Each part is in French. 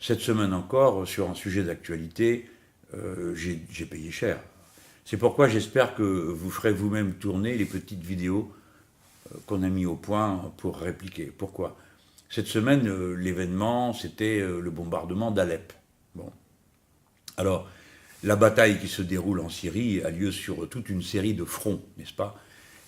cette semaine encore, sur un sujet d'actualité, j'ai payé cher. C'est pourquoi j'espère que vous ferez vous-même tourner les petites vidéos qu'on a mis au point pour répliquer. Pourquoi? Cette semaine, l'événement, c'était le bombardement d'Alep. Bon. Alors, la bataille qui se déroule en Syrie a lieu sur toute une série de fronts, n'est-ce pas?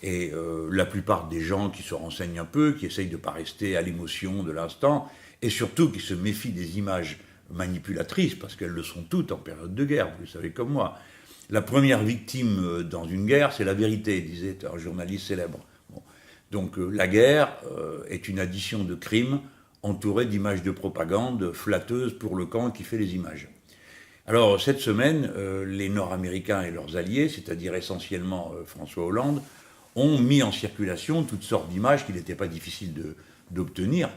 Et la plupart des gens qui se renseignent un peu, qui essayent de ne pas rester à l'émotion de l'instant, et surtout qui se méfient des images manipulatrices, parce qu'elles le sont toutes en période de guerre, vous le savez comme moi. La première victime dans une guerre, c'est la vérité, disait un journaliste célèbre. Bon. Donc la guerre est une addition de crimes entourée d'images de propagande flatteuses pour le camp qui fait les images. Alors cette semaine, les Nord-Américains et leurs alliés, c'est-à-dire essentiellement François Hollande, ont mis en circulation toutes sortes d'images qu'il n'était pas difficile d'obtenir,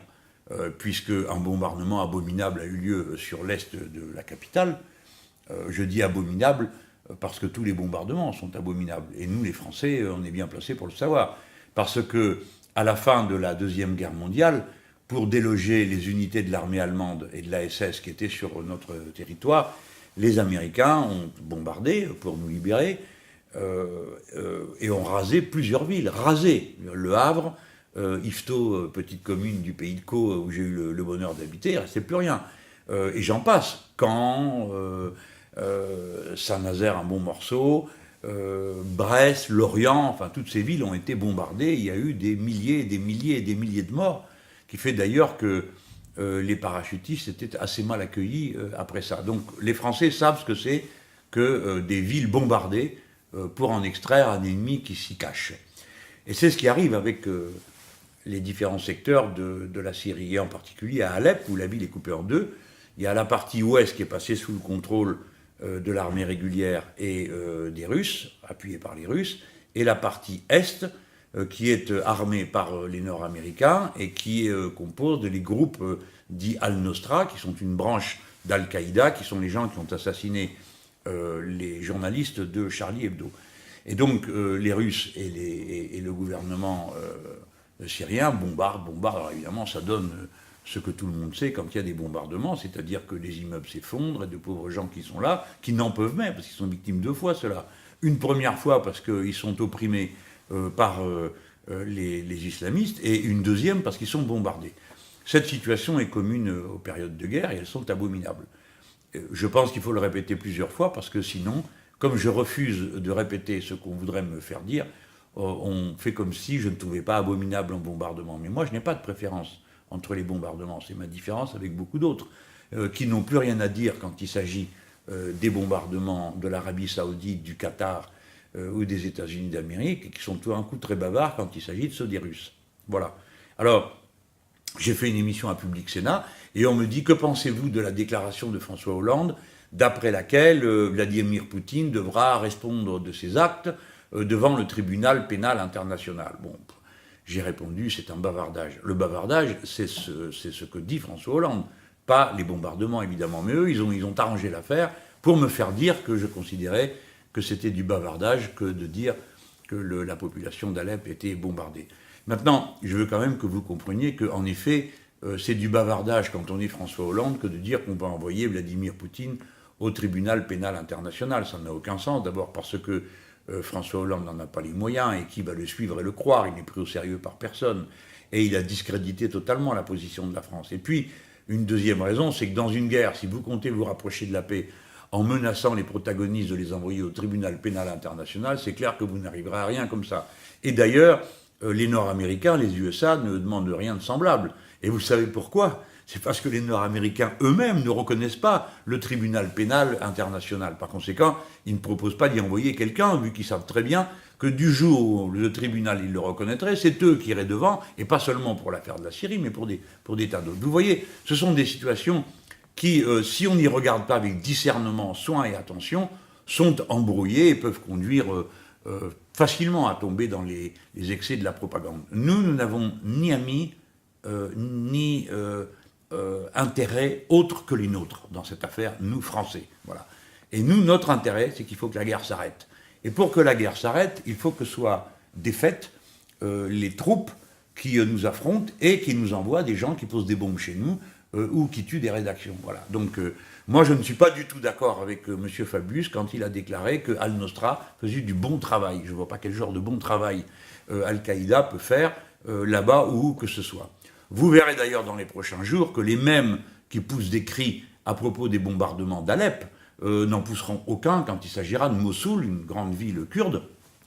puisque un bombardement abominable a eu lieu sur l'est de la capitale. Je dis abominable parce que tous les bombardements sont abominables. Et nous, les Français, on est bien placés pour le savoir. Parce que, à la fin de la Deuxième Guerre mondiale, pour déloger les unités de l'armée allemande et de la SS qui étaient sur notre territoire, les Américains ont bombardé pour nous libérer et ont rasé plusieurs villes. Rasé Le Havre, Yvetot, petite commune du pays de Caux où j'ai eu le bonheur d'habiter, il ne restait plus rien. Et j'en passe. Caen, Saint-Nazaire, un bon morceau, Brest, Lorient, enfin toutes ces villes ont été bombardées. Il y a eu des milliers et des milliers et des milliers de morts, qui fait d'ailleurs que les parachutistes étaient assez mal accueillis après ça. Donc les Français savent ce que c'est que des villes bombardées pour en extraire un ennemi qui s'y cache. Et c'est ce qui arrive avec les différents secteurs de la Syrie, et en particulier à Alep, où la ville est coupée en deux. Il y a la partie ouest qui est passée sous le contrôle de l'armée régulière et des Russes, appuyée par les Russes, et la partie est qui est armée par les Nord-Américains et qui compose les groupes dits Al-Nosra, qui sont une branche d'Al-Qaïda, qui sont les gens qui ont assassiné les journalistes de Charlie Hebdo. Et donc les Russes et le gouvernement syrien bombardent. Alors évidemment, ça donne ce que tout le monde sait quand il y a des bombardements, c'est-à-dire que les immeubles s'effondrent et de pauvres gens qui sont là, qui n'en peuvent même, parce qu'ils sont victimes deux fois, cela. Une première fois parce qu'ils sont opprimés par les islamistes, et une deuxième parce qu'ils sont bombardés. Cette situation est commune aux périodes de guerre et elles sont abominables. Je pense qu'il faut le répéter plusieurs fois parce que sinon, comme je refuse de répéter ce qu'on voudrait me faire dire, on fait comme si je ne trouvais pas abominable un bombardement. Mais moi, je n'ai pas de préférence entre les bombardements. C'est ma différence avec beaucoup d'autres qui n'ont plus rien à dire quand il s'agit des bombardements de l'Arabie Saoudite, du Qatar ou des États-Unis d'Amérique, et qui sont tout d'un coup très bavards quand il s'agit de ceux des Russes. Voilà. Alors, j'ai fait une émission à Public Sénat, et on me dit, que pensez-vous de la déclaration de François Hollande, d'après laquelle Vladimir Poutine devra répondre de ses actes devant le tribunal pénal international? Bon, j'ai répondu, c'est un bavardage. Le bavardage, c'est ce que dit François Hollande, pas les bombardements, évidemment. Mais eux, ils ont arrangé l'affaire pour me faire dire que je considérais que c'était du bavardage que de dire que la population d'Alep était bombardée. Maintenant, je veux quand même que vous compreniez qu'en effet, c'est du bavardage quand on est François Hollande que de dire qu'on va envoyer Vladimir Poutine au tribunal pénal international. Ça n'a aucun sens, d'abord parce que François Hollande n'en a pas les moyens, et qui va le suivre et le croire, il n'est pris au sérieux par personne, et il a discrédité totalement la position de la France. Et puis, une deuxième raison, c'est que dans une guerre, si vous comptez vous rapprocher de la paix en menaçant les protagonistes de les envoyer au tribunal pénal international, c'est clair que vous n'arriverez à rien comme ça. Et d'ailleurs, les Nord-Américains, les USA, ne demandent rien de semblable. Et vous savez pourquoi? C'est parce que les Nord-Américains eux-mêmes ne reconnaissent pas le tribunal pénal international. Par conséquent, ils ne proposent pas d'y envoyer quelqu'un, vu qu'ils savent très bien que du jour où le tribunal il le reconnaîtrait, c'est eux qui iraient devant, et pas seulement pour l'affaire de la Syrie, mais pour des tas d'autres. Vous voyez, ce sont des situations qui, si on n'y regarde pas avec discernement, soin et attention, sont embrouillées et peuvent conduire facilement à tomber dans les excès de la propagande. Nous n'avons ni amis, ni intérêt autre que les nôtres dans cette affaire, nous Français. Voilà. Et nous, notre intérêt, c'est qu'il faut que la guerre s'arrête. Et pour que la guerre s'arrête, il faut que soient défaites les troupes qui nous affrontent et qui nous envoient des gens qui posent des bombes chez nous ou qui tuent des rédactions. Voilà. Donc moi je ne suis pas du tout d'accord avec M. Fabius quand il a déclaré que Al-Nosra faisait du bon travail. Je ne vois pas quel genre de bon travail Al-Qaïda peut faire là-bas ou où que ce soit. Vous verrez d'ailleurs dans les prochains jours que les mêmes qui poussent des cris à propos des bombardements d'Alep n'en pousseront aucun quand il s'agira de Mossoul, une grande ville kurde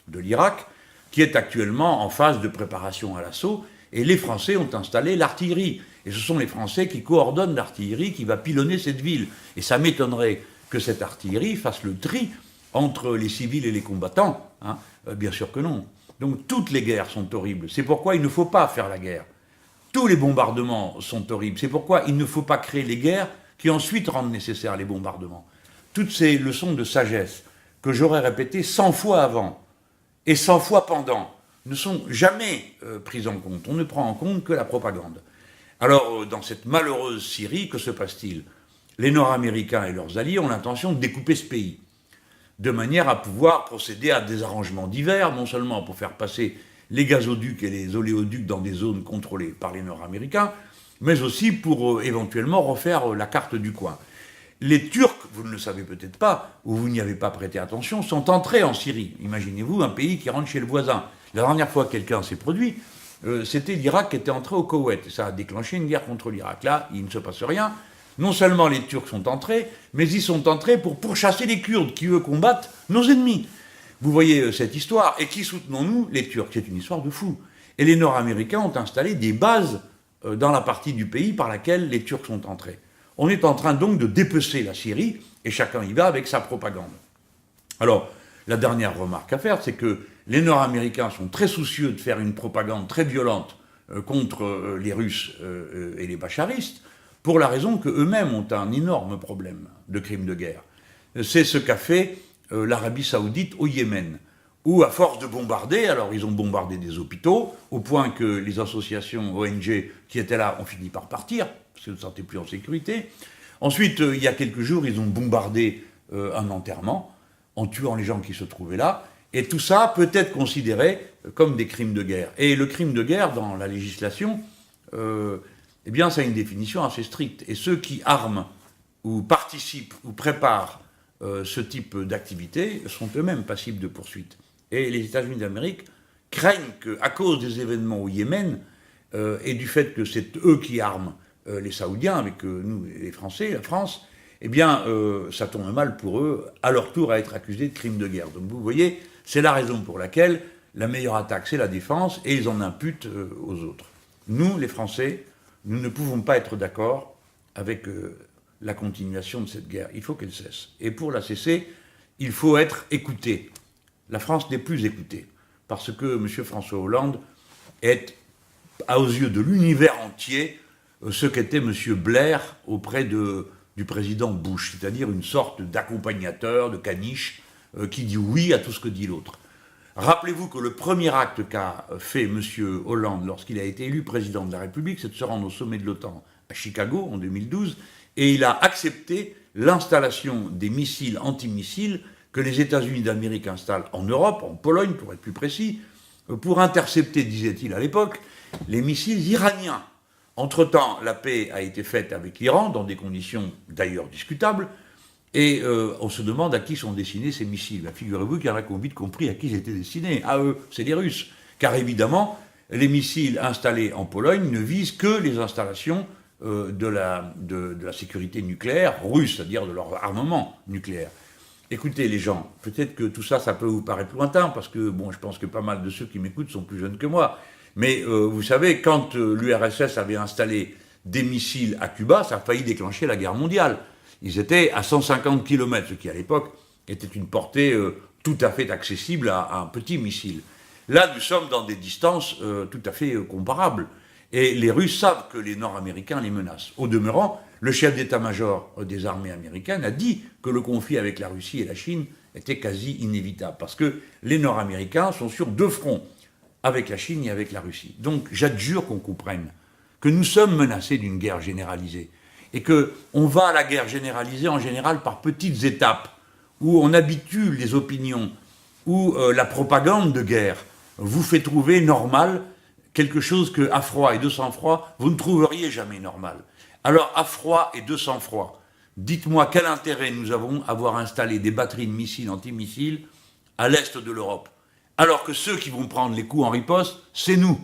de l'Irak, qui est actuellement en phase de préparation à l'assaut, et les Français ont installé l'artillerie. Et ce sont les Français qui coordonnent l'artillerie qui va pilonner cette ville. Et ça m'étonnerait que cette artillerie fasse le tri entre les civils et les combattants. Hein. Bien sûr que non. Donc toutes les guerres sont horribles. C'est pourquoi il ne faut pas faire la guerre. Tous les bombardements sont horribles. C'est pourquoi il ne faut pas créer les guerres qui ensuite rendent nécessaires les bombardements. Toutes ces leçons de sagesse que j'aurais répétées 100 fois avant et 100 fois pendant ne sont jamais prises en compte. On ne prend en compte que la propagande. Alors, dans cette malheureuse Syrie, que se passe-t-il? Les Nord-Américains et leurs alliés ont l'intention de découper ce pays, de manière à pouvoir procéder à des arrangements divers, non seulement pour faire passer les gazoducs et les oléoducs dans des zones contrôlées par les Nord-Américains, mais aussi pour éventuellement refaire la carte du coin. Les Turcs, vous ne le savez peut-être pas, ou vous n'y avez pas prêté attention, sont entrés en Syrie. Imaginez-vous un pays qui rentre chez le voisin. La dernière fois que quelqu'un s'est produit, c'était l'Irak qui était entré au Koweït. Ça a déclenché une guerre contre l'Irak. Là, il ne se passe rien. Non seulement les Turcs sont entrés, mais ils sont entrés pour pourchasser les Kurdes qui, eux, combattent nos ennemis. Vous voyez cette histoire. Et qui soutenons-nous? Les Turcs. C'est une histoire de fou. Et les Nord-Américains ont installé des bases dans la partie du pays par laquelle les Turcs sont entrés. On est en train donc de dépecer la Syrie, et chacun y va avec sa propagande. Alors, la dernière remarque à faire, c'est que les Nord-Américains sont très soucieux de faire une propagande très violente contre les Russes et les bacharistes, pour la raison qu'eux-mêmes ont un énorme problème de crimes de guerre. C'est ce qu'a fait l'Arabie Saoudite au Yémen, où à force de bombarder, alors ils ont bombardé des hôpitaux, au point que les associations ONG qui étaient là ont fini par partir, parce qu'ils ne se sentaient plus en sécurité. Ensuite, il y a quelques jours, ils ont bombardé un enterrement, en tuant les gens qui se trouvaient là, et tout ça peut être considéré comme des crimes de guerre. Et le crime de guerre, dans la législation, eh bien, ça a une définition assez stricte. Et ceux qui arment, ou participent, ou préparent ce type d'activité sont eux-mêmes passibles de poursuites. Et les États-Unis d'Amérique craignent qu'à cause des événements au Yémen, et du fait que c'est eux qui arment les Saoudiens, avec nous, les Français, la France, eh bien, ça tombe mal pour eux, à leur tour, à être accusés de crimes de guerre. Donc vous voyez, c'est la raison pour laquelle la meilleure attaque, c'est la défense, et ils en imputent aux autres. Nous, les Français, nous ne pouvons pas être d'accord avec la continuation de cette guerre. Il faut qu'elle cesse. Et pour la cesser, il faut être écouté. La France n'est plus écoutée, parce que M. François Hollande est, aux yeux de l'univers entier, ce qu'était M. Blair auprès du président Bush, c'est-à-dire une sorte d'accompagnateur, de caniche, qui dit oui à tout ce que dit l'autre. Rappelez-vous que le premier acte qu'a fait M. Hollande lorsqu'il a été élu président de la République, c'est de se rendre au sommet de l'OTAN à Chicago en 2012, et il a accepté l'installation des missiles antimissiles que les États-Unis d'Amérique installent en Europe, en Pologne pour être plus précis, pour intercepter, disait-il à l'époque, les missiles iraniens. Entre-temps, la paix a été faite avec l'Iran, dans des conditions d'ailleurs discutables, et on se demande à qui sont destinés ces missiles. Ben, figurez-vous qu'il y en a qui ont vite compris à qui ils étaient destinés. À eux, c'est les Russes. Car évidemment, les missiles installés en Pologne ne visent que les installations de la sécurité nucléaire russe, c'est-à-dire de leur armement nucléaire. Écoutez les gens, peut-être que tout ça, ça peut vous paraître lointain, parce que bon, je pense que pas mal de ceux qui m'écoutent sont plus jeunes que moi. Mais vous savez, quand l'URSS avait installé des missiles à Cuba, ça a failli déclencher la guerre mondiale. Ils étaient à 150 km, ce qui à l'époque était une portée tout à fait accessible à un petit missile. Là, nous sommes dans des distances tout à fait comparables. Et les Russes savent que les Nord-Américains les menacent. Au demeurant, le chef d'état-major des armées américaines a dit que le conflit avec la Russie et la Chine était quasi inévitable. Parce que les Nord-Américains sont sur deux fronts, avec la Chine et avec la Russie. Donc j'adjure qu'on comprenne que nous sommes menacés d'une guerre généralisée. Et qu'on va à la guerre généralisée en général par petites étapes, où on habitue les opinions, où la propagande de guerre vous fait trouver normal quelque chose que, à froid et de sang-froid, vous ne trouveriez jamais normal. Alors, à froid et de sang-froid, dites-moi quel intérêt nous avons à avoir installé des batteries de missiles antimissiles à l'est de l'Europe, alors que ceux qui vont prendre les coups en riposte, c'est nous.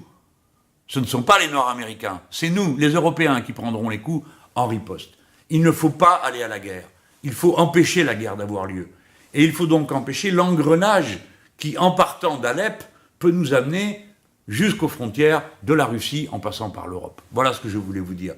Ce ne sont pas les Nord-Américains, c'est nous, les Européens, qui prendront les coups en riposte. Il ne faut pas aller à la guerre. Il faut empêcher la guerre d'avoir lieu. Et il faut donc empêcher l'engrenage qui, en partant d'Alep, peut nous amener jusqu'aux frontières de la Russie en passant par l'Europe. Voilà ce que je voulais vous dire.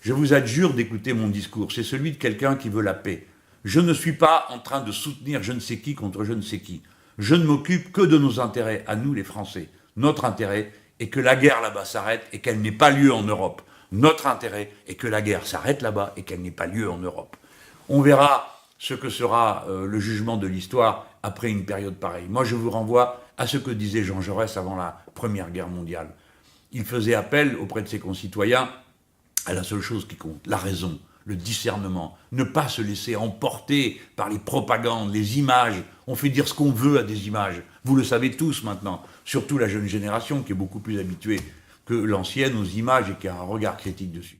Je vous adjure d'écouter mon discours. C'est celui de quelqu'un qui veut la paix. Je ne suis pas en train de soutenir je ne sais qui contre je ne sais qui. Je ne m'occupe que de nos intérêts, à nous les Français. Notre intérêt est que la guerre là-bas s'arrête et qu'elle n'ait pas lieu en Europe. Notre intérêt est que la guerre s'arrête là-bas et qu'elle n'ait pas lieu en Europe. On verra ce que sera le jugement de l'histoire après une période pareille. Moi, je vous renvoie à ce que disait Jean Jaurès avant la Première Guerre mondiale. Il faisait appel auprès de ses concitoyens à la seule chose qui compte, la raison, le discernement. Ne pas se laisser emporter par les propagandes, les images. On fait dire ce qu'on veut à des images. Vous le savez tous maintenant, surtout la jeune génération qui est beaucoup plus habituée que l'ancienne aux images et qui a un regard critique dessus.